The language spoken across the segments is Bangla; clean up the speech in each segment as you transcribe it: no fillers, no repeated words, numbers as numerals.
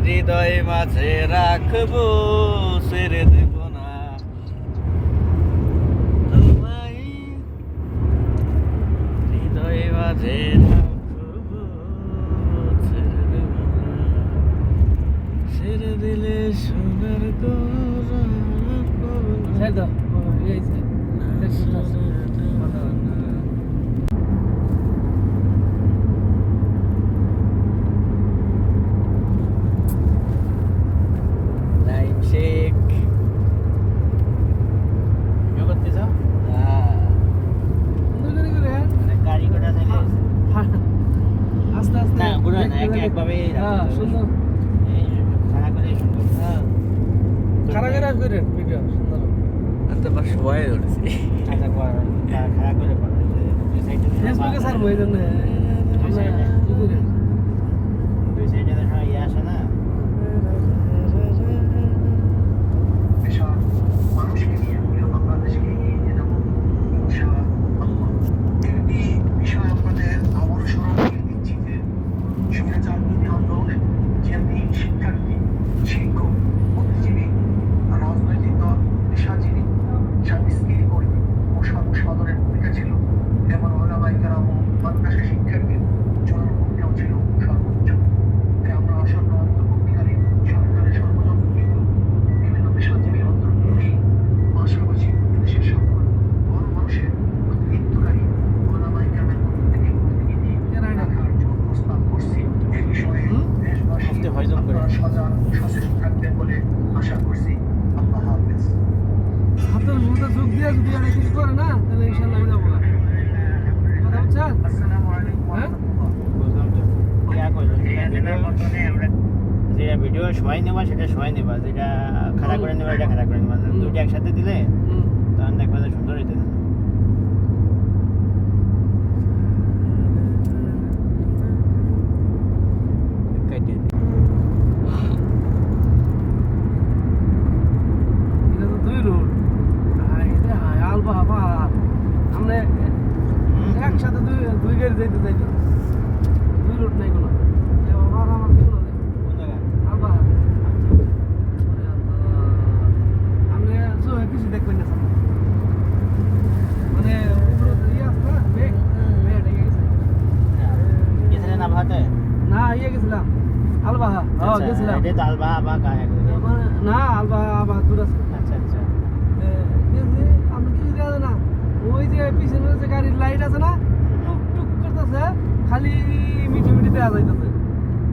হৃদয় মাঝে রাখবো, ছেড়ে দেব না তোমায়, হৃদয় মাঝে রাখবো, ছেড়ে দেব না, ছেড়ে দিলে সোনার ভিডিও সময় নেবা সেটা সময় নেবা, যেটা খাড়া করে নেবা এটা খাড়া করে নেবা, দুইটা একসাথে দিলে তখন দেখবা যে সুন্দর হইতে। একসাথে দুই গাড়ি যাইতে যাইতে দুই রোড নাই কোনো না আলবাহা দূর আছে। আচ্ছা আচ্ছা, আপনি কিছু দেওয়া না, ওই যে পিছনের যে গাড়ির লাইট আছে না, টুক টুক করতেছে, খালি মিঠে মিঠে দেওয়া যাইতেছে,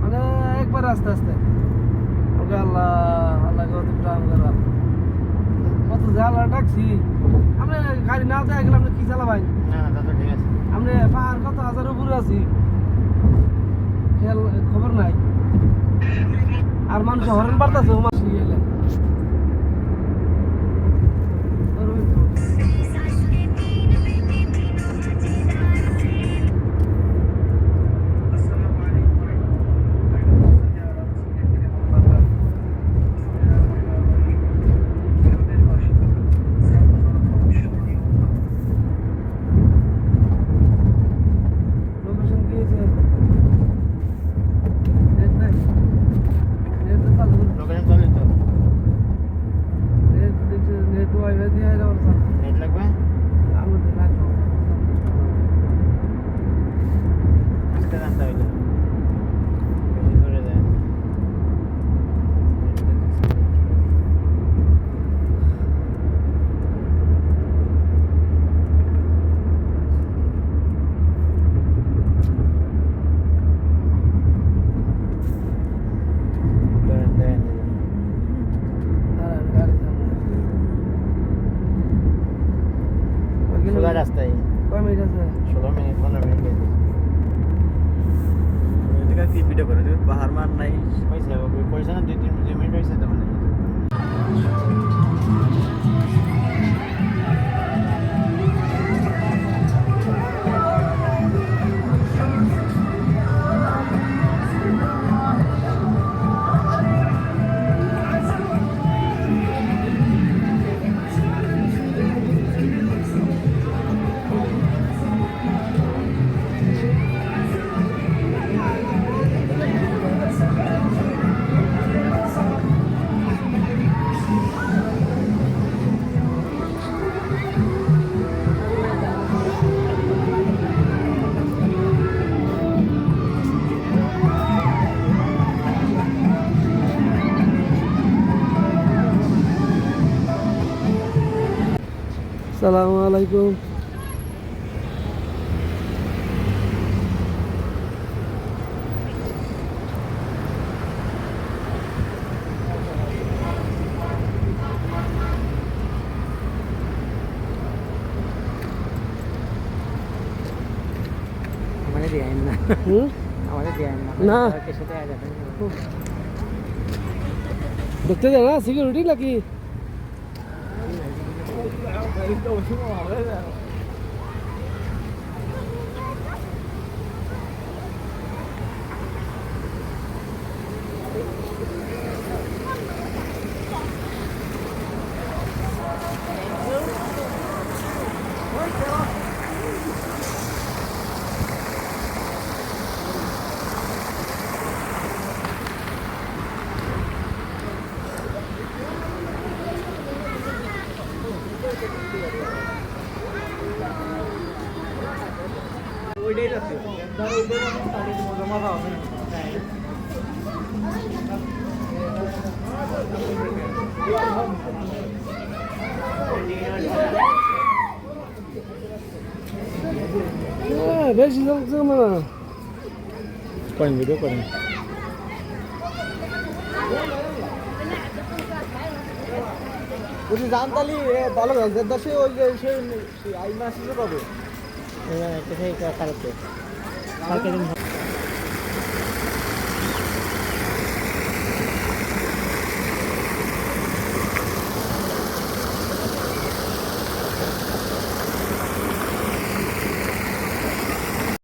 মানে একবার আস্তে আস্তে। ওকে আল্লাহ আল্লাহ কত জ্বালা ডাকছি, আপনি গাড়ি না দেওয়া গেলে আপনি কি চালাবেন? না না তা ঠিক আছে, আপনি পাহাড় কত হাজার উপরে আছি, খেয়াল খবর নাই। আর মানুষ হরেন বাড়তেছে ও মাসি এলে রাস্তায় কয় মিনিট আছে? 16 মিনিট 15 মিনিট কি ভিডিও করে তুমি পাহাড় মান নাই পয়সা পয়সা না 2-3 মিনিট হয়েছে তো মানে আসসালামু আলাইকুম। আমাদের দিয়ে না, হুম আমাদের দিয়ে না, না কার সাথে আয়া যাবেন। দেখতে যায় না সিকিউরিটি নাকি? ওইটাই রাখছি, ধর ওইটাই রাখছি, তাহলে মজা মজা হবে না। বেশি চলছে না। করেন ভিডিও করেন। বলছি জানতালি ভালো দেশে ওই যে সেই আই মাসে কবে একটা সেই কালকে কালকে দিন